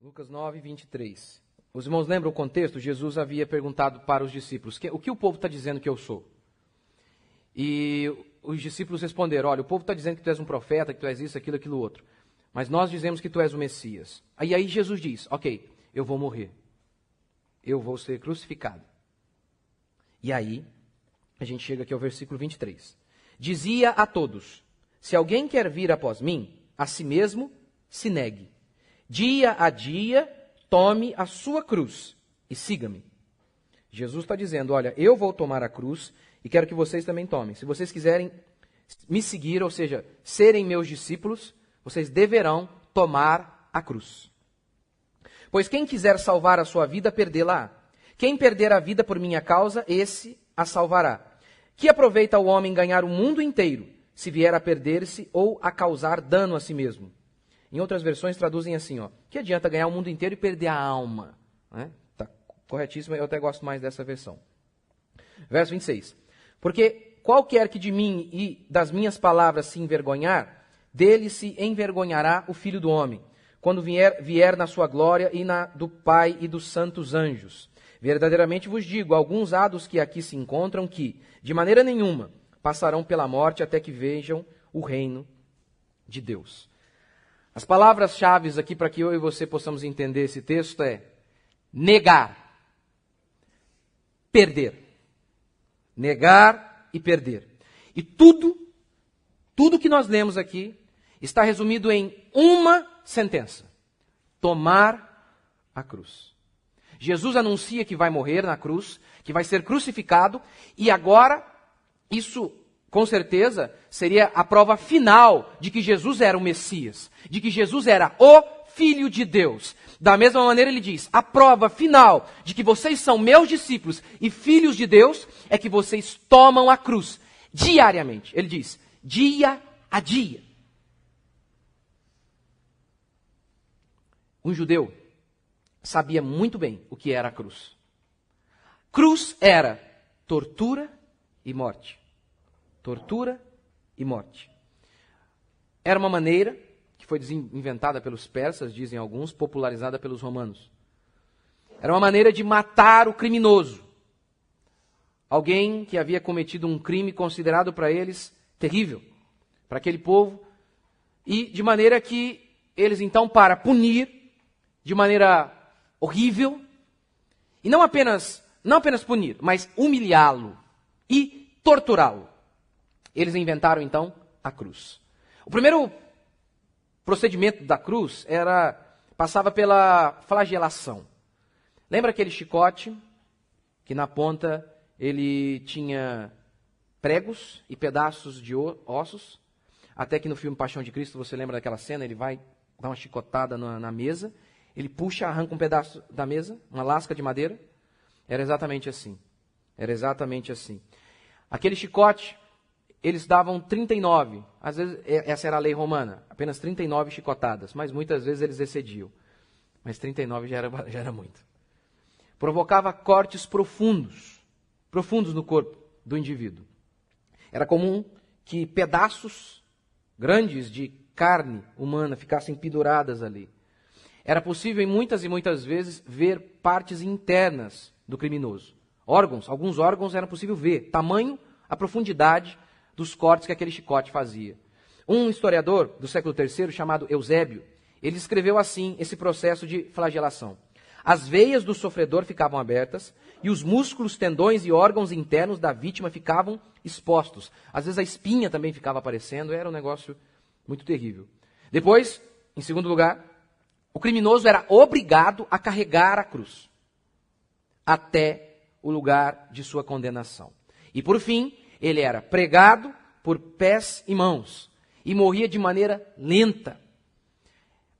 Lucas 9, 23. Os irmãos lembram o contexto? Jesus havia perguntado para os discípulos, o que o povo está dizendo que eu sou? E os discípulos responderam, olha, o povo está dizendo que tu és um profeta, que tu és isso, aquilo, aquilo outro. Mas nós dizemos que tu és o Messias. Aí Jesus diz, ok, eu vou morrer. Eu vou ser crucificado. E aí, a gente chega aqui ao versículo 23. Dizia a todos, se alguém quer vir após mim, a si mesmo se negue. Dia a dia, tome a sua cruz e siga-me. Jesus está dizendo, olha, eu vou tomar a cruz e quero que vocês também tomem. Se vocês quiserem me seguir, ou seja, serem meus discípulos, vocês deverão tomar a cruz. Pois quem quiser salvar a sua vida, perdê-la. Quem perder a vida por minha causa, esse a salvará. Que aproveita o homem ganhar o mundo inteiro, se vier a perder-se ou a causar dano a si mesmo? Em outras versões traduzem assim, que adianta ganhar o mundo inteiro e perder a alma? Está corretíssimo, eu até gosto mais dessa versão. Verso 26. Porque qualquer que de mim e das minhas palavras se envergonhar, dele se envergonhará o Filho do Homem, quando vier na sua glória e na do Pai e dos santos anjos. Verdadeiramente vos digo, alguns há dos que aqui se encontram que, de maneira nenhuma, passarão pela morte até que vejam o reino de Deus. As palavras-chave aqui para que eu e você possamos entender esse texto é negar, perder. Negar e perder. E tudo que nós lemos aqui está resumido em uma sentença: tomar a cruz. Jesus anuncia que vai morrer na cruz, que vai ser crucificado, e agora, isso com certeza seria a prova final de que Jesus era o Messias, de que Jesus era o Filho de Deus. Da mesma maneira ele diz, a prova final de que vocês são meus discípulos e filhos de Deus é que vocês tomam a cruz diariamente. Ele diz, dia a dia. Um judeu sabia muito bem o que era a cruz. Cruz era tortura e morte. Tortura e morte. Era uma maneira que foi inventada pelos persas, dizem alguns, popularizada pelos romanos. Era uma maneira de matar o criminoso. Alguém que havia cometido um crime considerado para eles terrível, para aquele povo, e de maneira que eles então, para punir de maneira horrível, e não apenas punir, mas humilhá-lo e torturá-lo. Eles inventaram, então, a cruz. O primeiro procedimento da cruz passava pela flagelação. Lembra aquele chicote que na ponta ele tinha pregos e pedaços de ossos? Até que no filme Paixão de Cristo, você lembra daquela cena, ele vai dar uma chicotada na mesa, ele puxa, arranca um pedaço da mesa, uma lasca de madeira. Era exatamente assim. Era exatamente assim. Aquele chicote, eles davam 39, às vezes essa era a lei romana, apenas 39 chicotadas, mas muitas vezes eles excediam. Mas 39 já era muito. Provocava cortes profundos no corpo do indivíduo. Era comum que pedaços grandes de carne humana ficassem penduradas ali. Era possível, em muitas e muitas vezes, ver partes internas do criminoso. Alguns órgãos era possível ver, tamanho, a profundidade dos cortes que aquele chicote fazia. Um historiador do século III, chamado Eusébio, ele escreveu assim esse processo de flagelação. As veias do sofredor ficavam abertas e os músculos, tendões e órgãos internos da vítima ficavam expostos. Às vezes a espinha também ficava aparecendo, era um negócio muito terrível. Depois, em segundo lugar, o criminoso era obrigado a carregar a cruz até o lugar de sua condenação. E por fim, ele era pregado por pés e mãos e morria de maneira lenta.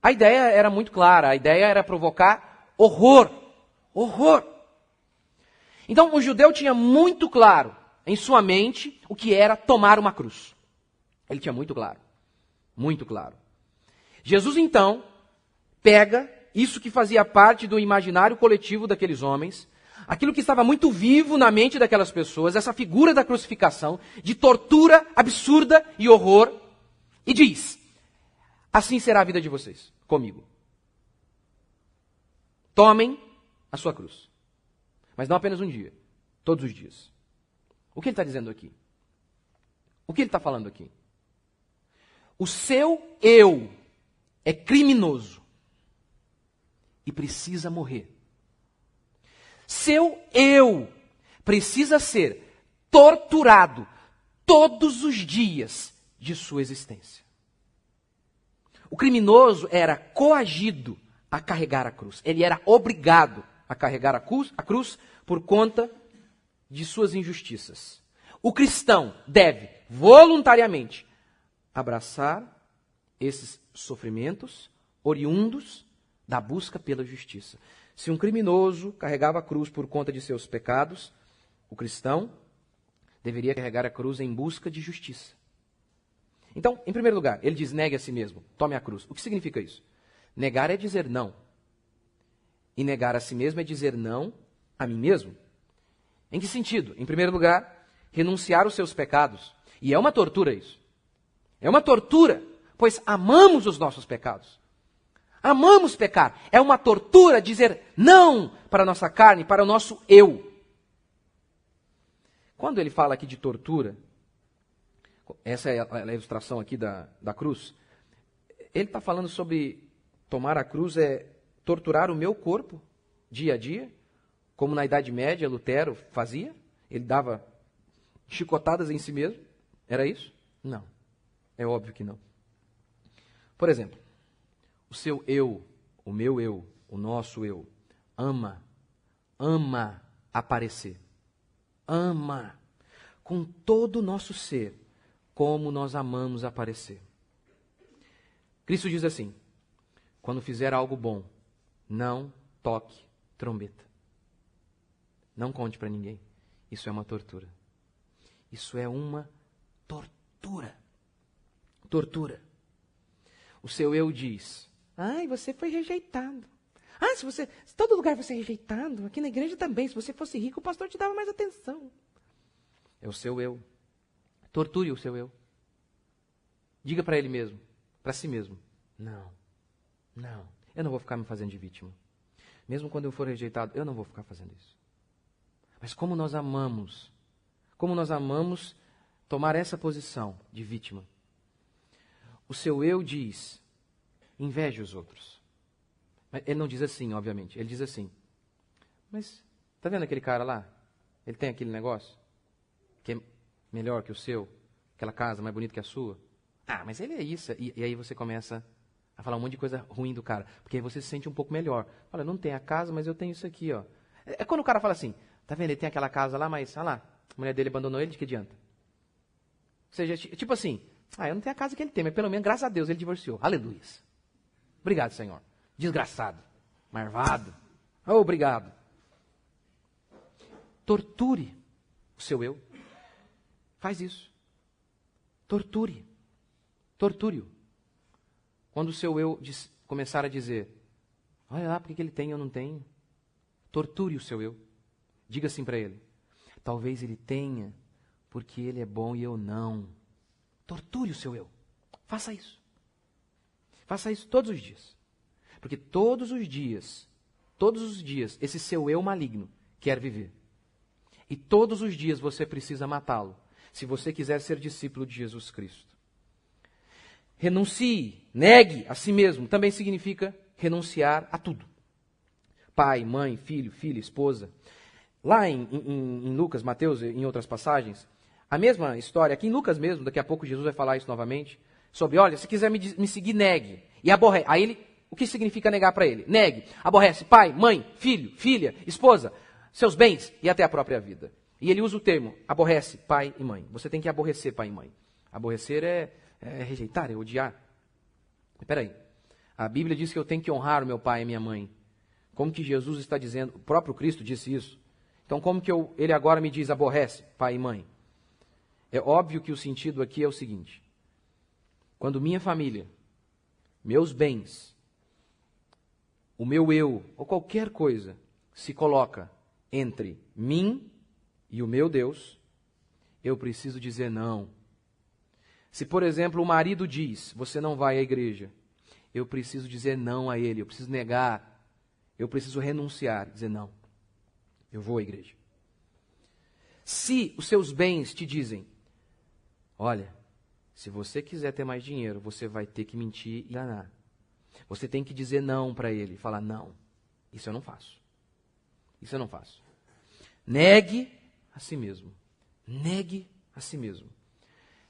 A ideia era muito clara, a ideia era provocar horror. Então o judeu tinha muito claro em sua mente o que era tomar uma cruz. Ele tinha muito claro. Muito claro. Jesus então pega isso que fazia parte do imaginário coletivo daqueles homens, aquilo que estava muito vivo na mente daquelas pessoas, essa figura da crucificação, de tortura absurda e horror, e diz, assim será a vida de vocês, comigo. Tomem a sua cruz. Mas não apenas um dia, todos os dias. O que ele está dizendo aqui? O que ele está falando aqui? O seu eu é criminoso e precisa morrer. Seu eu precisa ser torturado todos os dias de sua existência. O criminoso era coagido a carregar a cruz. Ele era obrigado a carregar a cruz por conta de suas injustiças. O cristão deve voluntariamente abraçar esses sofrimentos oriundos da busca pela justiça. Se um criminoso carregava a cruz por conta de seus pecados, o cristão deveria carregar a cruz em busca de justiça. Então, em primeiro lugar, ele diz: negue a si mesmo, tome a cruz. O que significa isso? Negar é dizer não. E negar a si mesmo é dizer não a mim mesmo. Em que sentido? Em primeiro lugar, renunciar aos seus pecados. E é uma tortura isso. É uma tortura, pois amamos os nossos pecados. Amamos pecar. É uma tortura dizer não para a nossa carne, para o nosso eu. Quando ele fala aqui de tortura, essa é a ilustração aqui da cruz, ele está falando sobre tomar a cruz é torturar o meu corpo dia a dia, como na Idade Média Lutero fazia. Ele dava chicotadas em si mesmo. Era isso? Não. É óbvio que não. Por exemplo, o seu eu, o meu eu, o nosso eu, ama aparecer. Ama com todo o nosso ser, como nós amamos aparecer. Cristo diz assim: quando fizer algo bom, não toque trombeta. Não conte para ninguém. Isso é uma tortura. Isso é uma tortura. Tortura. O seu eu diz: ai, você foi rejeitado. Ah, se todo lugar você é rejeitado, aqui na igreja também. Se você fosse rico, o pastor te dava mais atenção. É o seu eu. Torture o seu eu. Diga para ele mesmo, para si mesmo: não, eu não vou ficar me fazendo de vítima. Mesmo quando eu for rejeitado, eu não vou ficar fazendo isso. Mas como nós amamos tomar essa posição de vítima. O seu eu diz: inveje os outros. Mas ele não diz assim, obviamente. Ele diz assim: mas está vendo aquele cara lá? Ele tem aquele negócio que é melhor que o seu, aquela casa mais bonita que a sua. Ah, mas ele é isso. E aí você começa a falar um monte de coisa ruim do cara, porque aí você se sente um pouco melhor. Fala: não tem a casa, mas eu tenho isso aqui, ó. É quando o cara fala assim: tá vendo, ele tem aquela casa lá, mas olha lá, a mulher dele abandonou ele, de que adianta? Ou seja, tipo assim: eu não tenho a casa que ele tem, mas pelo menos, graças a Deus, ele divorciou. Aleluia. Obrigado, Senhor. Desgraçado. Marvado. Oh, obrigado. Torture o seu eu. Faz isso. Torture. Torture-o. Quando o seu eu começar a dizer: olha lá, por que ele tem e eu não tenho? Torture o seu eu. Diga assim para ele: talvez ele tenha porque ele é bom e eu não. Torture o seu eu. Faça isso. Faça isso todos os dias. Porque todos os dias, esse seu eu maligno quer viver. E todos os dias você precisa matá-lo, se você quiser ser discípulo de Jesus Cristo. Renuncie, negue a si mesmo, também significa renunciar a tudo. Pai, mãe, filho, filha, esposa. Lá em Lucas, Mateus e em outras passagens, a mesma história, aqui em Lucas mesmo, daqui a pouco Jesus vai falar isso novamente, sobre: olha, se quiser me seguir, negue. E aborrece. Aí ele, o que significa negar para ele? Negue, aborrece pai, mãe, filho, filha, esposa, seus bens e até a própria vida. E ele usa o termo: aborrece pai e mãe. Você tem que aborrecer pai e mãe. Aborrecer é rejeitar, é odiar. Espera aí. A Bíblia diz que eu tenho que honrar o meu pai e minha mãe. Como que Jesus está dizendo? O próprio Cristo disse isso. Então como que ele agora me diz: aborrece pai e mãe? É óbvio que o sentido aqui é o seguinte: quando minha família, meus bens, o meu eu, ou qualquer coisa, se coloca entre mim e o meu Deus, eu preciso dizer não. Se, por exemplo, o marido diz: você não vai à igreja, eu preciso dizer não a ele, eu preciso negar. eu preciso renunciar, dizer não, eu vou à igreja. Se os seus bens te dizem, olha, se você quiser ter mais dinheiro, você vai ter que mentir e enganar. Você tem que dizer não para ele, falar não, isso eu não faço. Isso eu não faço. Negue a si mesmo. Negue a si mesmo.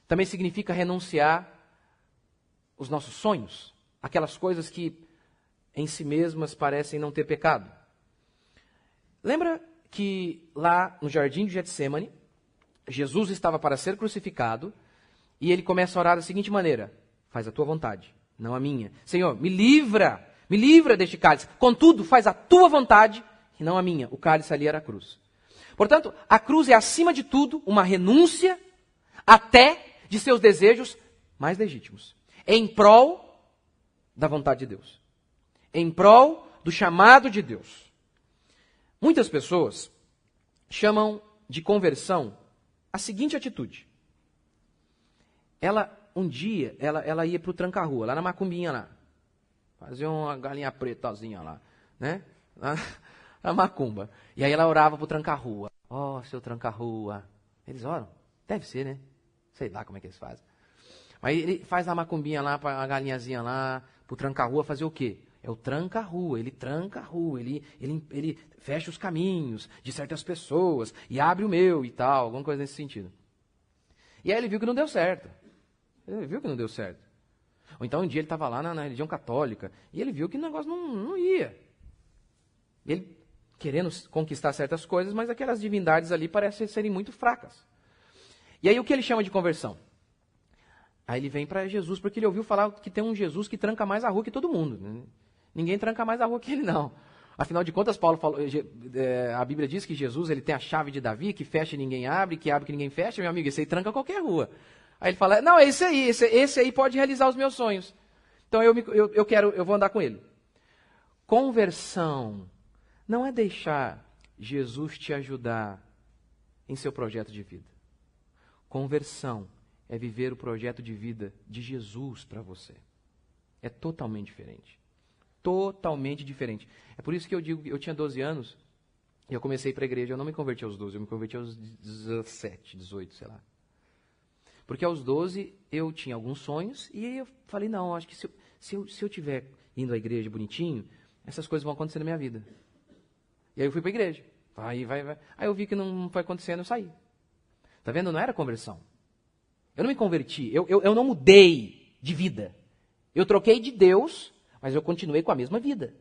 Também significa renunciar os nossos sonhos, aquelas coisas que em si mesmas parecem não ter pecado. Lembra que lá no jardim de Getsêmani, Jesus estava para ser crucificado e ele começa a orar da seguinte maneira: faz a tua vontade, não a minha. Senhor, me livra deste cálice. Contudo, faz a tua vontade e não a minha. O cálice ali era a cruz. Portanto, a cruz é acima de tudo uma renúncia até de seus desejos mais legítimos, em prol da vontade de Deus, em prol do chamado de Deus. Muitas pessoas chamam de conversão a seguinte atitude. Um dia, ela ia para o tranca-rua, lá na Macumbinha lá, fazia uma galinha pretazinha lá, né? Na Macumba. E aí ela orava para o tranca-rua. Ó, seu tranca-rua. Eles oram? Deve ser, né? Sei lá como é que eles fazem. Mas ele faz a macumbinha lá, a galinhazinha lá, pro tranca-rua fazer o quê? É o tranca-rua, ele tranca a rua, ele fecha os caminhos de certas pessoas e abre o meu e tal, alguma coisa nesse sentido. E aí ele viu que não deu certo. Ele viu que não deu certo. Ou então um dia ele estava lá na religião católica e ele viu que o negócio não ia. Ele querendo conquistar certas coisas, mas aquelas divindades ali parecem serem muito fracas. E aí o que ele chama de conversão? Aí ele vem para Jesus, porque ele ouviu falar que tem um Jesus que tranca mais a rua que todo mundo. Ninguém tranca mais a rua que ele, não. Afinal de contas, Paulo falou, a Bíblia diz que Jesus ele tem a chave de Davi, que fecha e ninguém abre, que abre que ninguém fecha. Meu amigo, esse aí tranca qualquer rua. Aí ele fala, não, esse aí pode realizar os meus sonhos. Então eu vou andar com ele. Conversão não é deixar Jesus te ajudar em seu projeto de vida. Conversão é viver o projeto de vida de Jesus para você. É totalmente diferente. Totalmente diferente. É por isso que eu digo, eu tinha 12 anos e eu comecei para a igreja. Eu não me converti aos 12, eu me converti aos 17, 18, sei lá. Porque aos 12 eu tinha alguns sonhos e aí eu falei, não, acho que se eu estiver indo à igreja bonitinho, essas coisas vão acontecer na minha vida. E aí eu fui para a igreja. Vai. Aí eu vi que não foi acontecendo, eu saí. Tá vendo? Não era conversão. Eu não me converti, eu não mudei de vida. Eu troquei de Deus, mas eu continuei com a mesma vida.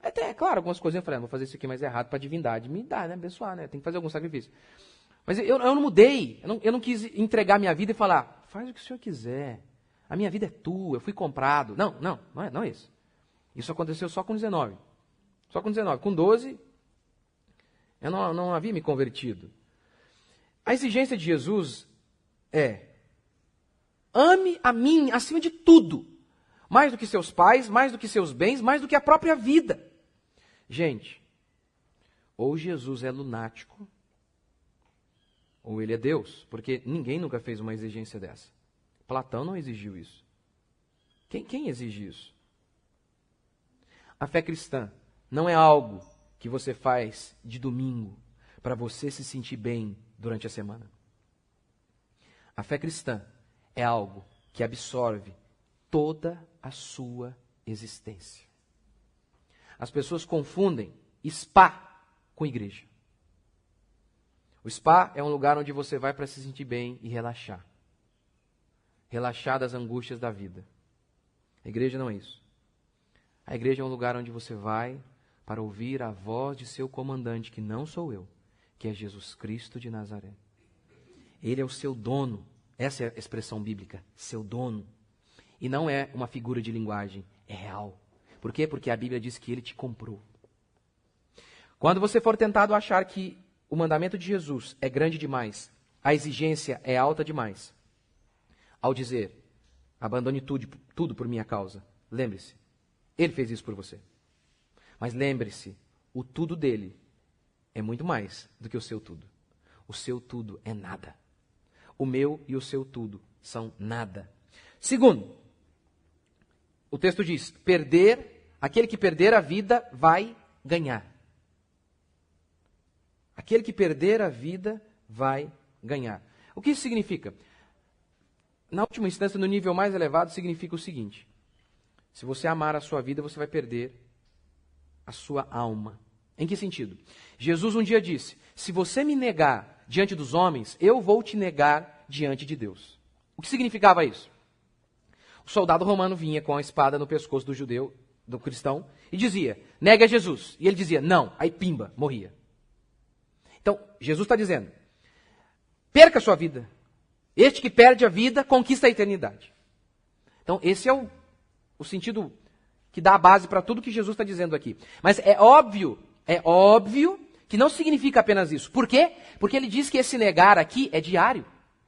Até, claro, algumas coisas eu falei, vou fazer isso aqui mais errado para a divindade me dar, né? Abençoar, né? Tem que fazer algum sacrifício. Mas eu não mudei, eu não quis entregar minha vida e falar, faz o que o senhor quiser. A minha vida é tua, eu fui comprado. Não é isso. Isso aconteceu só com 19. Só com 19. Com 12, eu não havia me convertido. A exigência de Jesus é: ame a mim acima de tudo. Mais do que seus pais, mais do que seus bens, mais do que a própria vida. Gente, ou Jesus é lunático, ou ele é Deus. Porque ninguém nunca fez uma exigência dessa. Platão não exigiu isso. Quem exige isso? A fé cristã não é algo que você faz de domingo para você se sentir bem durante a semana. A fé cristã é algo que absorve toda a sua existência. As pessoas confundem spa com igreja. O spa é um lugar onde você vai para se sentir bem e relaxar. Relaxar das angústias da vida. A igreja não é isso. A igreja é um lugar onde você vai para ouvir a voz de seu comandante, que não sou eu, que é Jesus Cristo de Nazaré. Ele é o seu dono. Essa é a expressão bíblica, seu dono. E não é uma figura de linguagem, é real. Por quê? Porque a Bíblia diz que ele te comprou. Quando você for tentado achar que o mandamento de Jesus é grande demais, a exigência é alta demais, ao dizer, abandone tudo por minha causa, lembre-se, ele fez isso por você. Mas lembre-se, o tudo dele é muito mais do que o seu tudo. O seu tudo é nada. O meu e o seu tudo são nada. Segundo, o texto diz, aquele que perder a vida vai ganhar. Aquele que perder a vida vai ganhar. O que isso significa? Na última instância, no nível mais elevado, significa o seguinte: se você amar a sua vida, você vai perder a sua alma. Em que sentido? Jesus um dia disse: se você me negar diante dos homens, eu vou te negar diante de Deus. O que significava isso? O soldado romano vinha com a espada no pescoço do judeu, do cristão, e dizia: nega Jesus. E ele dizia: não. Aí pimba, morria. Então, Jesus está dizendo: perca a sua vida. Este que perde a vida, conquista a eternidade. Então, esse é o sentido que dá a base para tudo que Jesus está dizendo aqui. Mas é óbvio que não significa apenas isso. Por quê? Porque ele diz que esse negar aqui é diário.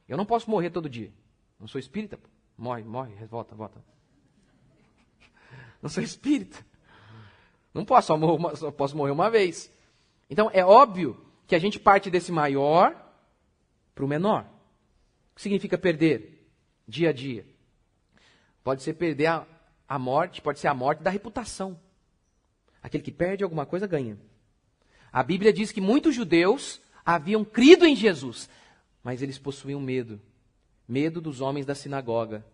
Eu não posso morrer todo dia. Não sou espírita. Morre, volta. Não sou espírita. Não posso, só posso morrer uma vez. Então, é óbvio que a gente parte desse maior para o menor. O que significa perder dia a dia? Pode ser perder a morte, pode ser a morte da reputação. Aquele que perde alguma coisa ganha. A Bíblia diz que muitos judeus haviam crido em Jesus, mas eles possuíam medo. Medo dos homens da sinagoga.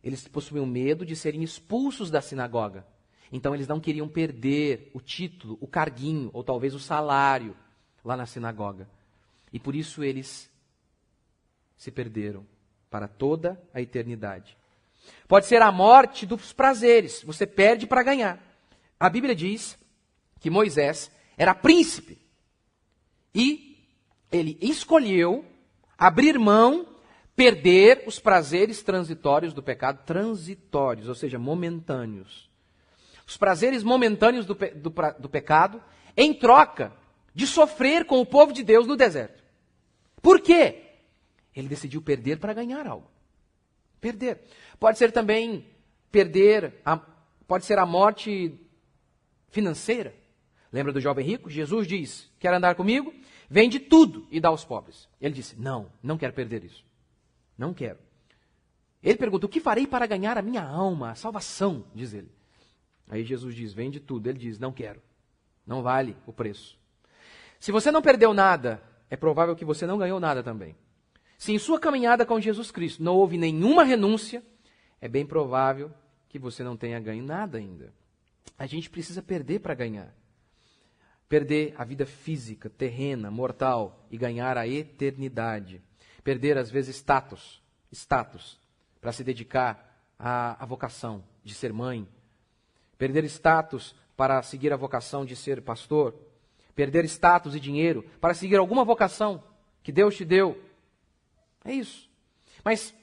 Eles possuíam medo de serem expulsos da sinagoga. Então eles não queriam perder o título, o carguinho, ou talvez o salário lá na sinagoga. E por isso eles se perderam para toda a eternidade. Pode ser a morte dos prazeres. Você perde para ganhar. A Bíblia diz que Moisés era príncipe. E ele escolheu abrir mão, perder os prazeres transitórios do pecado. Transitórios, ou seja, momentâneos. Os prazeres momentâneos do pecado, em troca de sofrer com o povo de Deus no deserto. Por quê? Ele decidiu perder para ganhar algo. Perder. Pode ser também pode ser a morte financeira. Lembra do jovem rico? Jesus diz: quer andar comigo? Vende tudo e dá aos pobres. Ele disse: não quero perder isso. Não quero. Ele pergunta: o que farei para ganhar a minha alma, a salvação? Diz ele. Aí Jesus diz: vende tudo. Ele diz: não quero. Não vale o preço. Se você não perdeu nada, é provável que você não ganhou nada também. Se em sua caminhada com Jesus Cristo não houve nenhuma renúncia, é bem provável que você não tenha ganho nada ainda. A gente precisa perder para ganhar. Perder a vida física, terrena, mortal e ganhar a eternidade. Perder, às vezes, status para se dedicar à vocação de ser mãe. Perder status para seguir a vocação de ser pastor. Perder status e dinheiro para seguir alguma vocação que Deus te deu. É isso. Mas,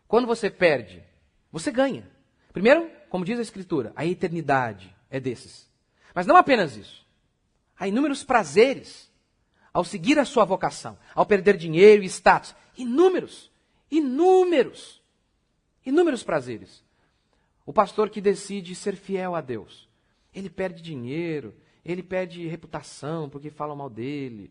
quando você perde, você ganha. Primeiro, como diz a Escritura, a eternidade é desses. Mas não apenas isso. Há inúmeros prazeres ao seguir a sua vocação, ao perder dinheiro e status. Inúmeros prazeres. O pastor que decide ser fiel a Deus, ele perde dinheiro, ele perde reputação porque falam mal dele,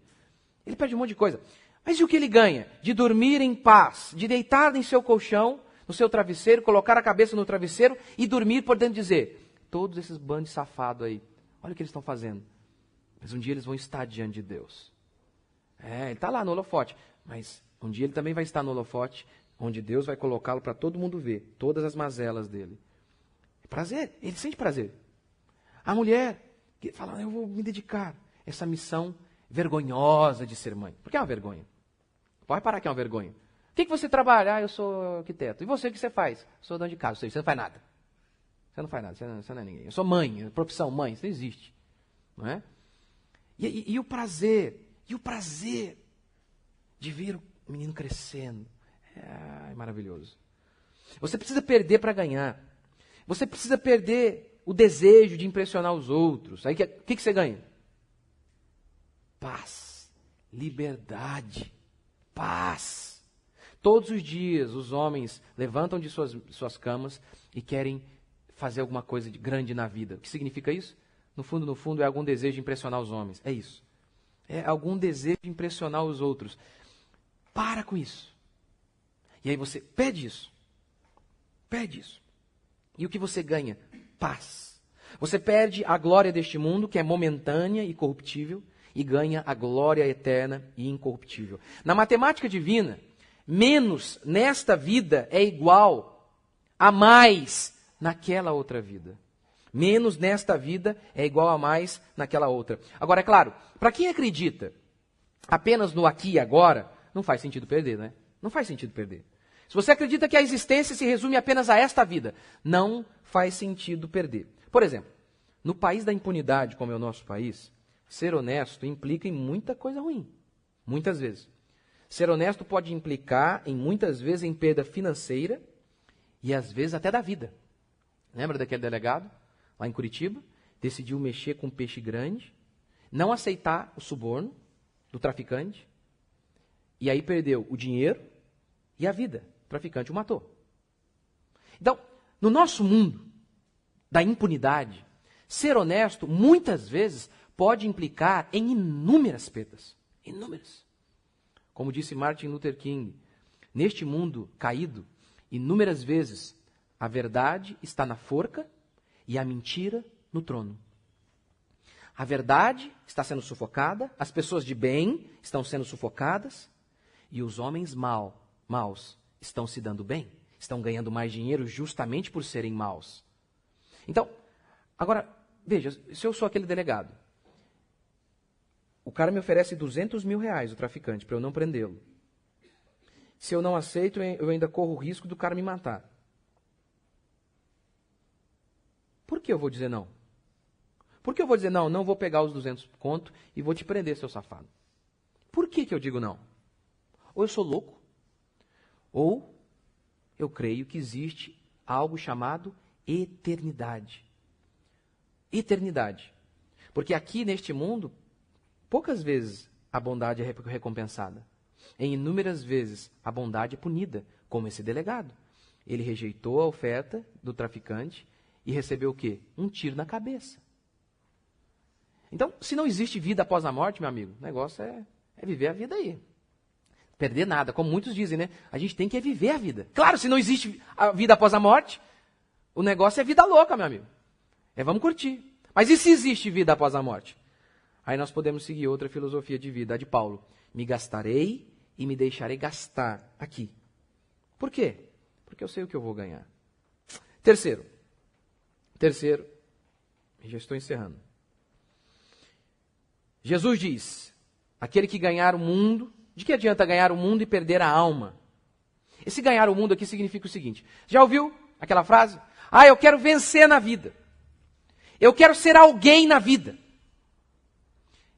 ele perde um monte de coisa. Mas e o que ele ganha? De dormir em paz, de deitar em seu colchão, no seu travesseiro, colocar a cabeça no travesseiro e dormir podendo dizer: todos esses bandos safados aí, olha o que eles estão fazendo. Mas um dia eles vão estar diante de Deus. Ele está lá no holofote, mas um dia ele também vai estar no holofote, onde Deus vai colocá-lo para todo mundo ver, todas as mazelas dele. É prazer, ele sente prazer. A mulher que fala: eu vou me dedicar a essa missão vergonhosa de ser mãe. Porque é uma vergonha. Pode parar que é uma vergonha. O que você trabalha? Eu sou arquiteto. E você, o que você faz? Eu sou dono de casa. Ou seja, você não faz nada. Você não faz nada, você não é ninguém. Eu sou mãe, profissão mãe, isso não existe. Não é? E o prazer de ver o menino crescendo. É maravilhoso. Você precisa perder para ganhar. Você precisa perder o desejo de impressionar os outros. Aí o que você ganha? Paz, liberdade, paz. Todos os dias os homens levantam de suas camas e querem fazer alguma coisa de grande na vida. O que significa isso? No fundo, é algum desejo de impressionar os homens. É isso. É algum desejo de impressionar os outros. Para com isso. E aí você pede isso. Pede isso. E o que você ganha? Paz. Você perde a glória deste mundo, que é momentânea e corruptível, e ganha a glória eterna e incorruptível. Na matemática divina, menos nesta vida é igual a mais naquela outra vida. Menos nesta vida é igual a mais naquela outra. Agora, é claro, para quem acredita apenas no aqui e agora, não faz sentido perder, né? Não faz sentido perder. Se você acredita que a existência se resume apenas a esta vida, não faz sentido perder. Por exemplo, no país da impunidade, como é o nosso país, ser honesto implica em muita coisa ruim. Muitas vezes. Ser honesto pode implicar, muitas vezes, em perda financeira e, às vezes, até da vida. Lembra daquele delegado, lá em Curitiba? Decidiu mexer com um peixe grande, não aceitar o suborno do traficante, e aí perdeu o dinheiro e a vida. O traficante o matou. Então, no nosso mundo da impunidade, ser honesto, muitas vezes, pode implicar em inúmeras perdas. Inúmeras. Como disse Martin Luther King, neste mundo caído, inúmeras vezes a verdade está na forca e a mentira no trono. A verdade está sendo sufocada, as pessoas de bem estão sendo sufocadas e os homens maus estão se dando bem, estão ganhando mais dinheiro justamente por serem maus. Então, agora, veja, se eu sou aquele delegado, o cara me oferece 200 mil reais, o traficante, para eu não prendê-lo. Se eu não aceito, eu ainda corro o risco do cara me matar. Por que eu vou dizer não? Por que eu vou dizer não, não vou pegar os 200 conto e vou te prender, seu safado? Por que eu digo não? Ou eu sou louco, ou eu creio que existe algo chamado eternidade. Eternidade. Porque aqui neste mundo, poucas vezes a bondade é recompensada. Em inúmeras vezes a bondade é punida, como esse delegado. Ele rejeitou a oferta do traficante e recebeu o quê? Um tiro na cabeça. Então, se não existe vida após a morte, meu amigo, o negócio é viver a vida aí. Perder nada, como muitos dizem, né? A gente tem que viver a vida. Claro, se não existe a vida após a morte, o negócio é vida louca, meu amigo. Vamos curtir. Mas e se existe vida após a morte? Aí nós podemos seguir outra filosofia de vida, a de Paulo. Me gastarei e me deixarei gastar aqui. Por quê? Porque eu sei o que eu vou ganhar. Terceiro, já estou encerrando. Jesus diz, aquele que ganhar o mundo, de que adianta ganhar o mundo e perder a alma? Esse ganhar o mundo aqui significa o seguinte, já ouviu aquela frase? Eu quero vencer na vida. Eu quero ser alguém na vida.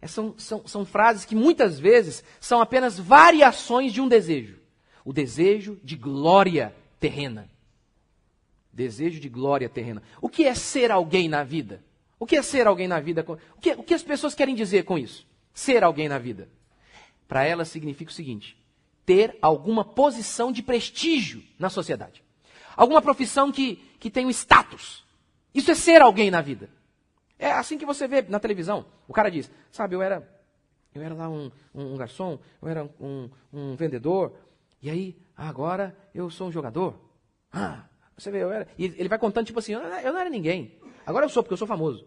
São frases que muitas vezes são apenas variações de um desejo. O desejo de glória terrena. Desejo de glória terrena. O que é ser alguém na vida? O que é ser alguém na vida? O que as pessoas querem dizer com isso? Ser alguém na vida. Para elas significa o seguinte, ter alguma posição de prestígio na sociedade. Alguma profissão que tem um status. Isso é ser alguém na vida. É assim que você vê na televisão. O cara diz, sabe, eu era lá um garçom, eu era um vendedor, e aí, agora eu sou um jogador. Você vê, eu era... E ele vai contando, tipo assim, eu não era ninguém. Agora eu sou, porque eu sou famoso.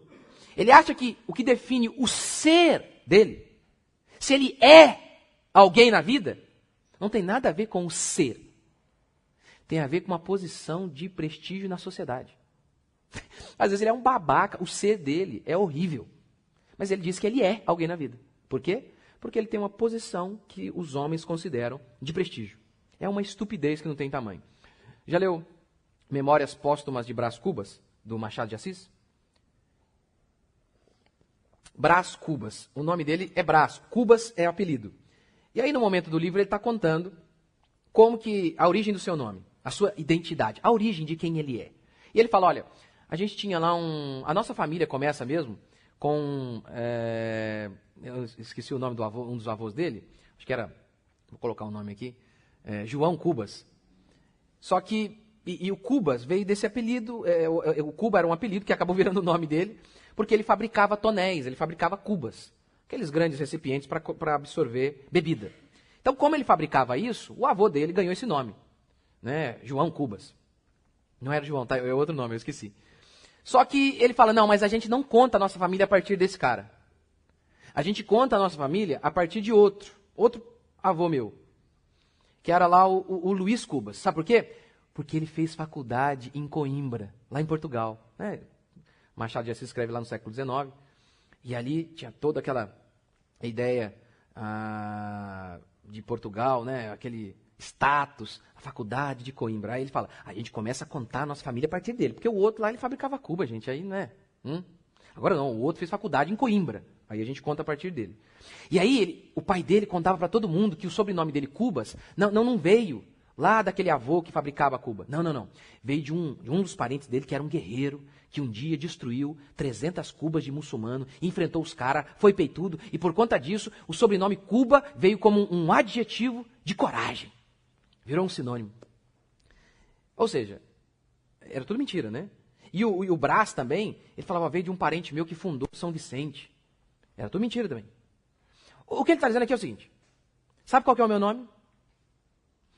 Ele acha que o que define o ser dele, se ele é alguém na vida, não tem nada a ver com o ser. Tem a ver com uma posição de prestígio na sociedade. Às vezes ele é um babaca, o ser dele é horrível. Mas ele diz que ele é alguém na vida. Por quê? Porque ele tem uma posição que os homens consideram de prestígio. É uma estupidez que não tem tamanho. Já leu Memórias Póstumas de Brás Cubas, do Machado de Assis? Brás Cubas. O nome dele é Brás. Cubas é o apelido. E aí, no momento do livro, ele está contando como que a origem do seu nome, a sua identidade, a origem de quem ele é. E ele fala, olha, a gente tinha lá a nossa família começa mesmo com, eu esqueci o nome do avô, um dos avós dele, acho que era, vou colocar o nome aqui, João Cubas. Só que, e o Cubas veio desse apelido, o Cuba era um apelido que acabou virando o nome dele, porque ele fabricava tonéis, ele fabricava cubas, aqueles grandes recipientes para absorver bebida. Então, como ele fabricava isso, o avô dele ganhou esse nome, né? João Cubas. Não era João, tá? É outro nome, eu esqueci. Só que ele fala, não, mas a gente não conta a nossa família a partir desse cara. A gente conta a nossa família a partir de outro avô meu, que era lá o Luiz Cubas. Sabe por quê? Porque ele fez faculdade em Coimbra, lá em Portugal. Né? Machado de Assis escreve lá no século XIX. E ali tinha toda aquela ideia de Portugal, né? Aquele status, a faculdade de Coimbra. Aí ele fala, a gente começa a contar a nossa família a partir dele. Porque o outro lá, ele fabricava cuba, gente. Aí, né? Agora não, o outro fez faculdade em Coimbra. Aí a gente conta a partir dele. E aí o pai dele contava para todo mundo que o sobrenome dele, Cubas, não veio lá daquele avô que fabricava cuba. Não. Veio de um dos parentes dele que era um guerreiro, que um dia destruiu 300 cubas de muçulmano, enfrentou os caras, foi peitudo, e por conta disso, o sobrenome Cuba veio como um adjetivo de coragem. Virou um sinônimo. Ou seja, era tudo mentira, né? E o Brás também, ele falava, veio de um parente meu que fundou São Vicente. Era tudo mentira também. O que ele está dizendo aqui é o seguinte, sabe qual que é o meu nome?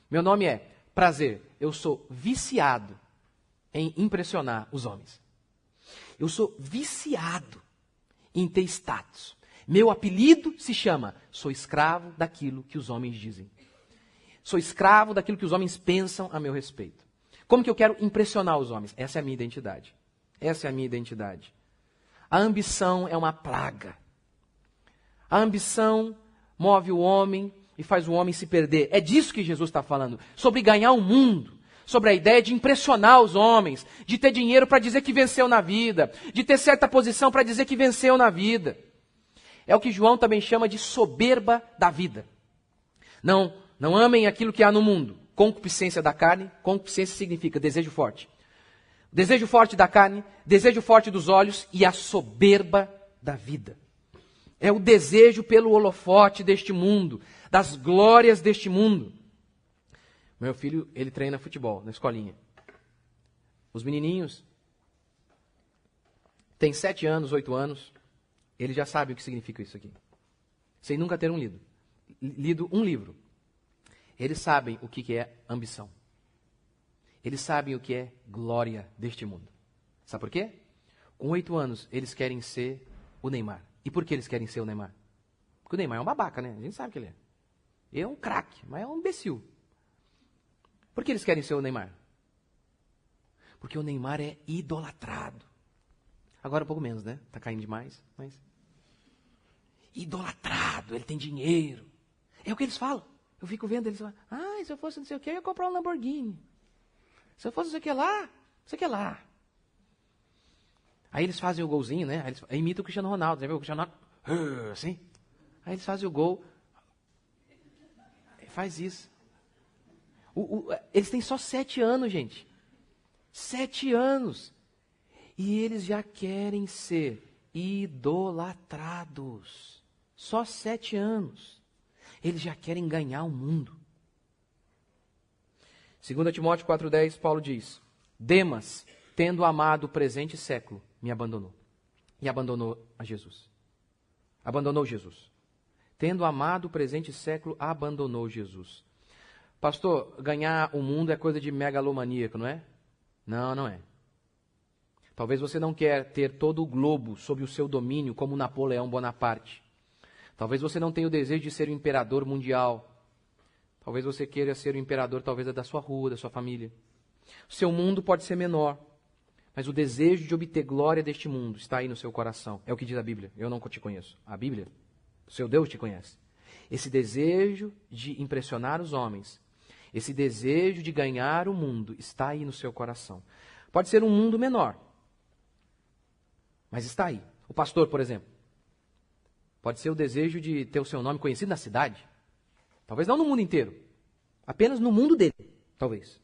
Meu nome é Prazer. Eu sou viciado em impressionar os homens. Eu sou viciado em ter status. Meu apelido se chama, sou escravo daquilo que os homens dizem. Sou escravo daquilo que os homens pensam a meu respeito. Como que eu quero impressionar os homens? Essa é a minha identidade. Essa é a minha identidade. A ambição é uma praga. A ambição move o homem e faz o homem se perder. É disso que Jesus está falando. Sobre ganhar o mundo. Sobre a ideia de impressionar os homens. De ter dinheiro para dizer que venceu na vida. De ter certa posição para dizer que venceu na vida. É o que João também chama de soberba da vida. Não amem aquilo que há no mundo. Concupiscência da carne. Concupiscência significa desejo forte. Desejo forte da carne, desejo forte dos olhos e a soberba da vida. É o desejo pelo holofote deste mundo, das glórias deste mundo. Meu filho, ele treina futebol na escolinha. Os menininhos têm 7 anos, 8 anos, ele já sabe o que significa isso aqui. Sem nunca ter lido um livro. Eles sabem o que é ambição. Eles sabem o que é glória deste mundo. Sabe por quê? Com 8 anos, eles querem ser o Neymar. E por que eles querem ser o Neymar? Porque o Neymar é um babaca, né? A gente sabe que ele é. Ele é um craque, mas é um imbecil. Por que eles querem ser o Neymar? Porque o Neymar é idolatrado. Agora um pouco menos, né? Tá caindo demais, mas... idolatrado, ele tem dinheiro. É o que eles falam. Eu fico vendo eles falam, se eu fosse não sei o que, eu ia comprar um Lamborghini. Se eu fosse não sei o que lá. Aí eles fazem o golzinho, né? Aí eles imitam o Cristiano Ronaldo. Já viu o Cristiano Ronaldo? Assim. Aí eles fazem o gol. Faz isso. Eles têm só 7 anos, gente. 7 anos. E eles já querem ser idolatrados. Só 7 anos. Eles já querem ganhar o mundo. 2 Timóteo 4,10, Paulo diz, Demas, tendo amado o presente século, me abandonou. E abandonou a Jesus. Abandonou Jesus. Tendo amado o presente século, abandonou Jesus. Pastor, ganhar o mundo é coisa de megalomaníaco, não é? Não é. Talvez você não quer ter todo o globo sob o seu domínio como Napoleão Bonaparte. Talvez você não tenha o desejo de ser o imperador mundial. Talvez você queira ser o imperador, talvez, da sua rua, da sua família. O seu mundo pode ser menor, mas o desejo de obter glória deste mundo está aí no seu coração. É o que diz a Bíblia. Eu não te conheço. A Bíblia, o seu Deus te conhece. Esse desejo de impressionar os homens, esse desejo de ganhar o mundo está aí no seu coração. Pode ser um mundo menor, mas está aí. O pastor, por exemplo, pode ser o desejo de ter o seu nome conhecido na cidade. Talvez não no mundo inteiro. Apenas no mundo dele, talvez.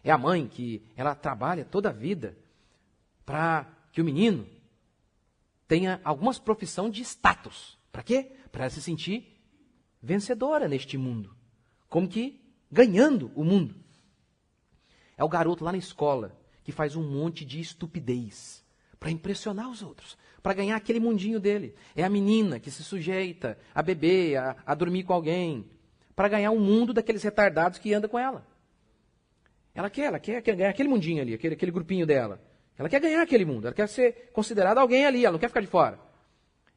É a mãe que ela trabalha toda a vida para que o menino tenha alguma profissão de status. Para quê? Para ela se sentir vencedora neste mundo. Como que ganhando o mundo. É o garoto lá na escola que faz um monte de estupidez para impressionar os outros, para ganhar aquele mundinho dele. É a menina que se sujeita a beber, a dormir com alguém, para ganhar o mundo daqueles retardados que andam com ela. Ela quer ganhar aquele mundinho ali, aquele grupinho dela. Ela quer ganhar aquele mundo, ela quer ser considerada alguém ali, ela não quer ficar de fora.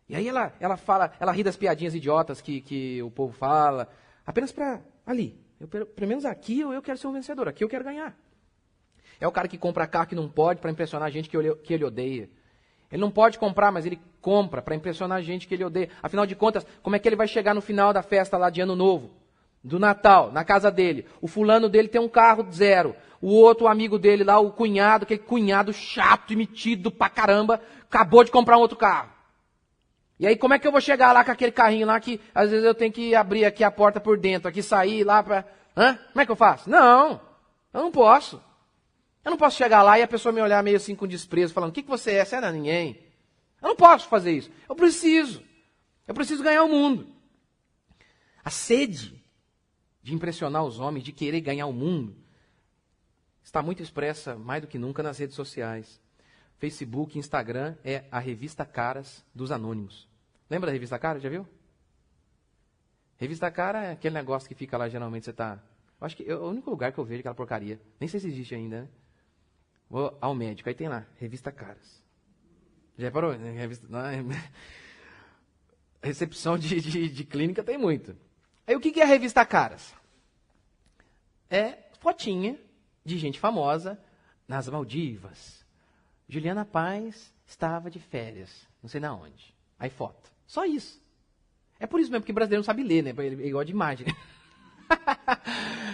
E aí ela ri das piadinhas idiotas que o povo fala, apenas para ali. Pelo menos aqui eu quero ser um vencedor, aqui eu quero ganhar. É o cara que compra carro que não pode para impressionar a gente que ele odeia. Ele não pode comprar, mas ele compra para impressionar a gente que ele odeia. Afinal de contas, como é que ele vai chegar no final da festa lá de Ano Novo? Do Natal, na casa dele. O fulano dele tem um carro 0. O outro amigo dele lá, o cunhado, aquele cunhado chato e metido pra caramba, acabou de comprar um outro carro. E aí como é que eu vou chegar lá com aquele carrinho lá que às vezes eu tenho que abrir aqui a porta por dentro, aqui sair lá pra... Como é que eu faço? Não, eu não posso. Eu não posso chegar lá e a pessoa me olhar meio assim com desprezo, falando, o que você é? Você não é ninguém. Eu não posso fazer isso. Eu preciso ganhar o mundo. A sede de impressionar os homens, de querer ganhar o mundo, está muito expressa, mais do que nunca, nas redes sociais. Facebook, Instagram é a revista Caras dos anônimos. Lembra da revista Caras? Já viu? Revista Cara é aquele negócio que fica lá, geralmente você está... Acho que é o único lugar que eu vejo aquela porcaria. Nem sei se existe ainda, né? Vou ao médico, aí tem lá, revista Caras. Já reparou? Recepção de clínica tem muito. Aí o que é a revista Caras? É fotinha de gente famosa nas Maldivas. Juliana Paz estava de férias, não sei na onde. Aí foto. Só isso. É por isso mesmo que o brasileiro não sabe ler, né? Ele é igual de imagem.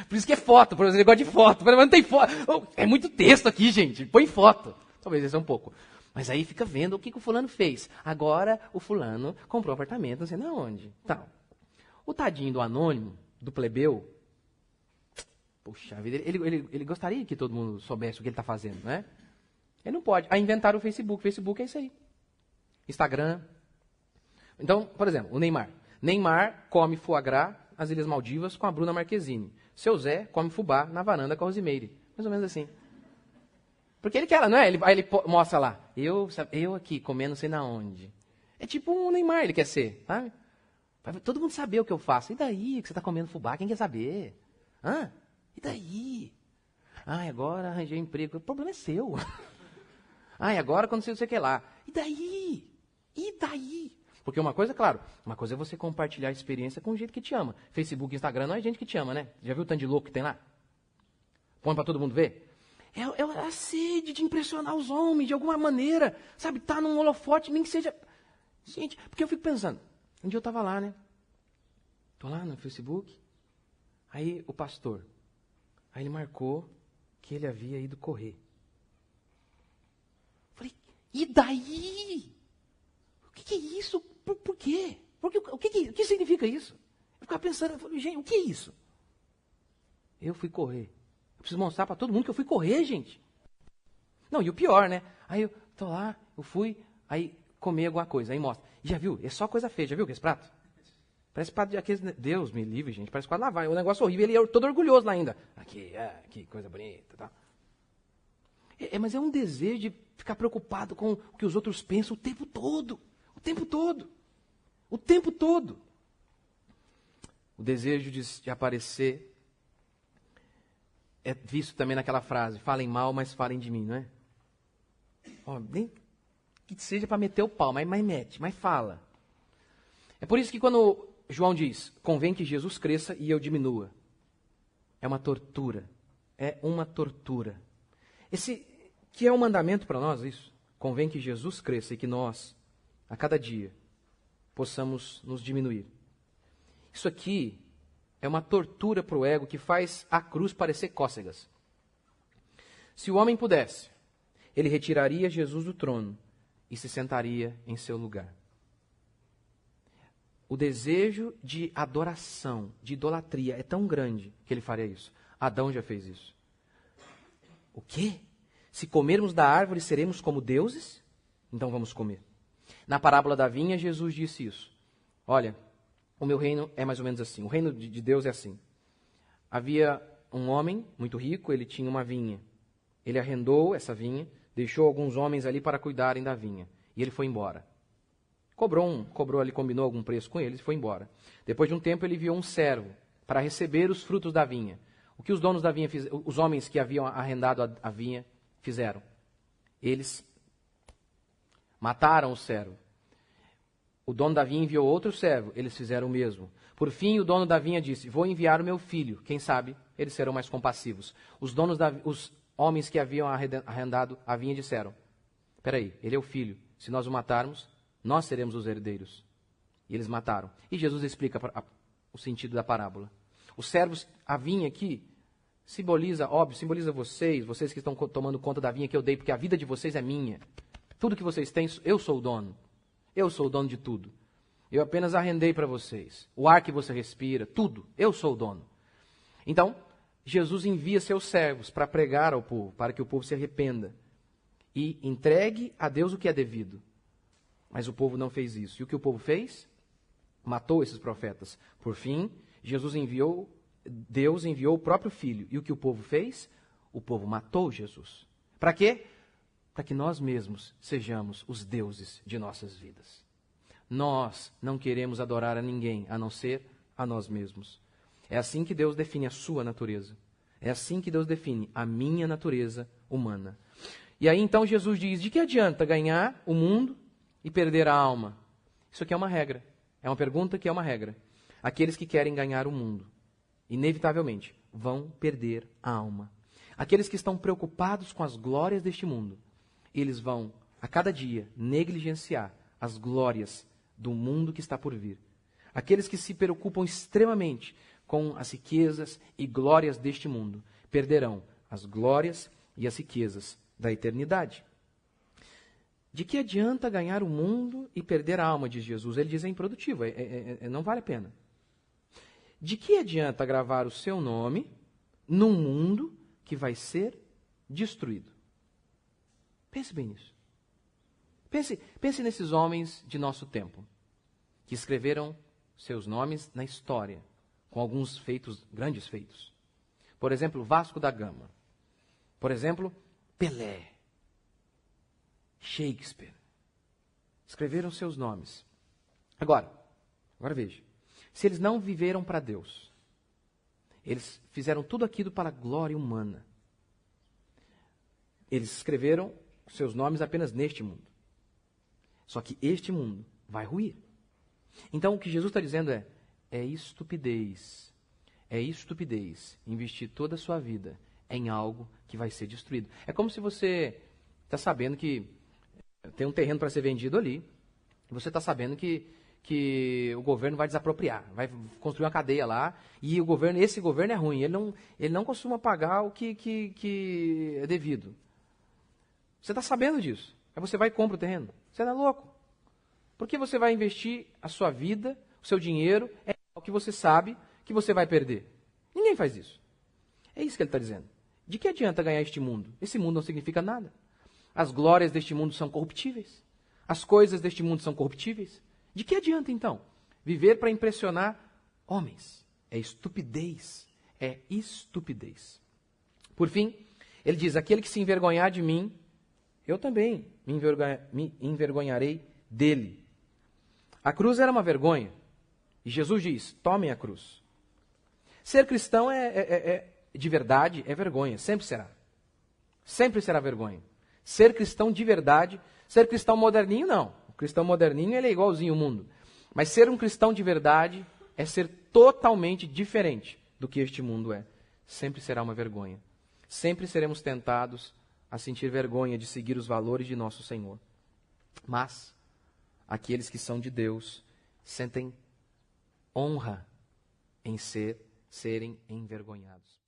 Por isso que é foto, por exemplo, ele gosta de foto. Mas não tem foto. É muito texto aqui, gente. Põe foto. Talvez esse é um pouco. Mas aí fica vendo o que o fulano fez. Agora o fulano comprou um apartamento, não sei na onde. Então, o tadinho do anônimo, do plebeu, puxa vida, ele gostaria que todo mundo soubesse o que ele está fazendo, né? Ele não pode. Aí inventaram o Facebook. Facebook é isso aí. Instagram. Então, por exemplo, o Neymar. Neymar come foie gras nas Ilhas Maldivas com a Bruna Marquezine. Seu Zé come fubá na varanda com a Rosimeire. Mais ou menos assim. Porque ele quer, não é? Aí ele mostra lá. Eu aqui, comendo não sei na onde. É tipo um Neymar, ele quer ser, sabe? Vai todo mundo saber o que eu faço. E daí que você está comendo fubá? Quem quer saber? E daí? Agora arranjei emprego. O problema é seu. Agora quando você quer lá. E daí? E daí? Porque uma coisa, claro, uma coisa é você compartilhar a experiência com gente que te ama. Facebook, Instagram não é gente que te ama, né? Já viu o tanto de louco que tem lá? Põe para todo mundo ver. É a sede de impressionar os homens de alguma maneira. Sabe, tá num holofote, nem que seja... Gente, porque eu fico pensando. Um dia eu estava lá, né? Tô lá no Facebook. Aí o pastor. Aí ele marcou que ele havia ido correr. Falei, e daí? O que é isso? Por quê? O que significa isso? Eu ficava pensando, eu falei, gente, o que é isso? Eu fui correr. Eu preciso mostrar para todo mundo que eu fui correr, gente. Não, e o pior, né? Aí eu tô lá, eu fui, aí comer alguma coisa, aí mostra. E já viu? É só coisa feia, já viu esse prato? Parece prato de aqueles... Deus me livre, gente, parece quase lavar. É um negócio horrível, ele é todo orgulhoso lá ainda. Aqui, que coisa bonita, tá? Mas é um desejo de ficar preocupado com o que os outros pensam o tempo todo. O tempo todo. O tempo todo. O desejo de aparecer é visto também naquela frase, falem mal, mas falem de mim, não é? Nem que seja para meter o pau, mas mete, mas fala. É por isso que quando João diz, convém que Jesus cresça e eu diminua. É uma tortura. É uma tortura. Esse que é um mandamento para nós, isso. Convém que Jesus cresça e que nós, a cada dia, possamos nos diminuir. Isso aqui é uma tortura para o ego que faz a cruz parecer cócegas. Se o homem pudesse, ele retiraria Jesus do trono e se sentaria em seu lugar. O desejo de adoração, de idolatria é tão grande que ele faria isso. Adão já fez isso. O quê? Se comermos da árvore, seremos como deuses? Então vamos comer. Na parábola da vinha, Jesus disse isso. Olha, o meu reino é mais ou menos assim. O reino de Deus é assim. Havia um homem muito rico, ele tinha uma vinha. Ele arrendou essa vinha, deixou alguns homens ali para cuidarem da vinha. E ele foi embora. Cobrou ali, combinou algum preço com eles e foi embora. Depois de um tempo, ele enviou um servo para receber os frutos da vinha. O que os donos da vinha fizeram, os homens que haviam arrendado a vinha, fizeram? eles mataram o servo. O dono da vinha enviou outro servo, eles fizeram o mesmo. Por fim, o dono da vinha disse, vou enviar o meu filho, quem sabe eles serão mais compassivos. Os homens que haviam arrendado a vinha disseram, peraí, ele é o filho, se nós o matarmos, nós seremos os herdeiros. E eles mataram. E Jesus explica o sentido da parábola. Os servos, a vinha aqui, simboliza vocês que estão tomando conta da vinha que eu dei, porque a vida de vocês é minha. Tudo que vocês têm, eu sou o dono. Eu sou o dono de tudo. Eu apenas arrendei para vocês. O ar que você respira, tudo. Eu sou o dono. Então, Jesus envia seus servos para pregar ao povo, para que o povo se arrependa e entregue a Deus o que é devido. Mas o povo não fez isso. E o que o povo fez? Matou esses profetas. Por fim, Deus enviou o próprio Filho. E o que o povo fez? O povo matou Jesus. Para quê? Para que nós mesmos sejamos os deuses de nossas vidas. Nós não queremos adorar a ninguém, a não ser a nós mesmos. É assim que Deus define a sua natureza. É assim que Deus define a minha natureza humana. E aí então Jesus diz, de que adianta ganhar o mundo e perder a alma? Isso aqui é uma regra. É uma pergunta que é uma regra. Aqueles que querem ganhar o mundo, inevitavelmente, vão perder a alma. Aqueles que estão preocupados com as glórias deste mundo, eles vão, a cada dia, negligenciar as glórias do mundo que está por vir. Aqueles que se preocupam extremamente com as riquezas e glórias deste mundo, perderão as glórias e as riquezas da eternidade. De que adianta ganhar o mundo e perder a alma, diz Jesus? Ele diz, é improdutivo, não vale a pena. De que adianta gravar o seu nome num mundo que vai ser destruído? Pense bem nisso. Pense nesses homens de nosso tempo, que escreveram seus nomes na história, com alguns feitos, grandes feitos. Por exemplo, Vasco da Gama. Por exemplo, Pelé. Shakespeare. Escreveram seus nomes. Agora veja. Se eles não viveram para Deus, eles fizeram tudo aquilo para a glória humana. Eles escreveram seus nomes apenas neste mundo. Só que este mundo vai ruir. Então o que Jesus está dizendo é estupidez. É estupidez investir toda a sua vida em algo que vai ser destruído. É como se você está sabendo que tem um terreno para ser vendido ali, e você está sabendo que o governo vai desapropriar, vai construir uma cadeia lá, e esse governo é ruim, ele não costuma pagar o que é devido. Você está sabendo disso. Aí você vai e compra o terreno. Você não é louco. Por que você vai investir a sua vida, o seu dinheiro, em algo que você sabe que você vai perder? Ninguém faz isso. É isso que ele está dizendo. De que adianta ganhar este mundo? Esse mundo não significa nada. As glórias deste mundo são corruptíveis. As coisas deste mundo são corruptíveis. De que adianta, então, viver para impressionar homens? É estupidez. É estupidez. Por fim, ele diz, aquele que se envergonhar de mim, eu também me envergonharei dele. A cruz era uma vergonha. E Jesus diz, tomem a cruz. Ser cristão de verdade é vergonha, sempre será. Sempre será vergonha. Ser cristão de verdade, ser cristão moderninho, não. O cristão moderninho, ele é igualzinho ao mundo. Mas ser um cristão de verdade é ser totalmente diferente do que este mundo é. Sempre será uma vergonha. Sempre seremos tentados a sentir vergonha de seguir os valores de nosso Senhor. Mas aqueles que são de Deus sentem honra em serem envergonhados.